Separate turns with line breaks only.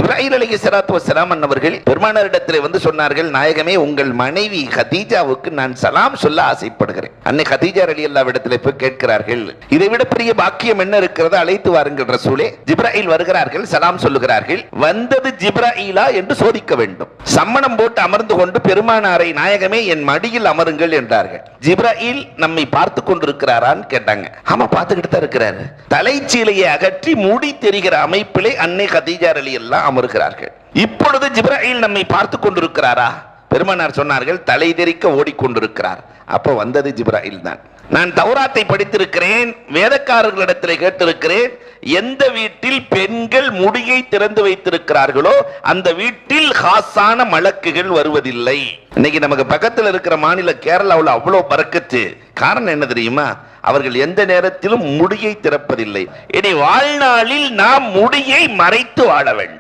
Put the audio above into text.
ஜிப்ராயில் அலைஹிஸ்ஸலாத்து வஸ்ஸலாம் அவர்கள் பெருமானாரிடத்திலே வந்து சொன்னார்கள், நாயகமே, உங்கள் மனைவி கதீஜாவுக்கு நான் சலாம் சொல்ல ஆசைப்படுகிறேன். அன்னை கதீஜா ரலியல்லாஹு இடத்திலே போய் கேட்கிறார்கள், இதைவிட பெரிய பாக்கியம் என்ன இருக்கிறது, அழைத்து வாருங்கள் ரசூலே. ஜிப்ராயில் வருகிறார்கள், சலாம் சொல்லுகிறார்கள். வந்தது ஜிப்ராயிலா என்று சோதிக்க வேண்டும். சம்மணம் போட்டு அமர்ந்து கொண்டு பெருமானாரை, நாயகமே என் மடியில் அமருங்கள் என்றார்கள். ஜிப்ராயில் நம்மை பார்த்து கொண்டிருக்கிறாரான்னு கேட்டாங்க. ஆமா, பார்த்துக்கிட்டு தான் இருக்கிறாரு. தலைச்சீலையை அகற்றி மூடி தெரிகிற அமைப்பிலே அன்னை கதீஜா ரலியல்லாஹு அமர்கிறார்கள். இப்பொழுது ஜிப்ராயில் நம்மை பார்த்து கொண்டிருக்கிறாரா? பெருமானார் சொன்னார்கள், தலை தெறிக்க ஓடிக்கொண்டிருக்கிறார். அப்போ வந்தது ஜிப்ராயில் தான். நான் தௌராத்தை படித்திருக்கிறேன், வேதக்காரர்களிடத்தில் கேட்டிருக்கிறேன், எந்த வீட்டில் பெண்கள் முடியை திறந்து வைத்திருக்கிறார்களோ அந்த வீட்டில் காசான மலக்குகள் வருவதில்லை. இன்னைக்கு நமக்கு பக்கத்தில் இருக்கிற மாநில கேரளாவில் அவ்வளோ பறக்கத்து. காரணம் என்ன தெரியுமா? அவர்கள் எந்த நேரத்திலும் முடியை திறப்பதில்லை. இனி வாழ்நாளில் நாம் முடியை மறைத்து வாழ வேண்டும்.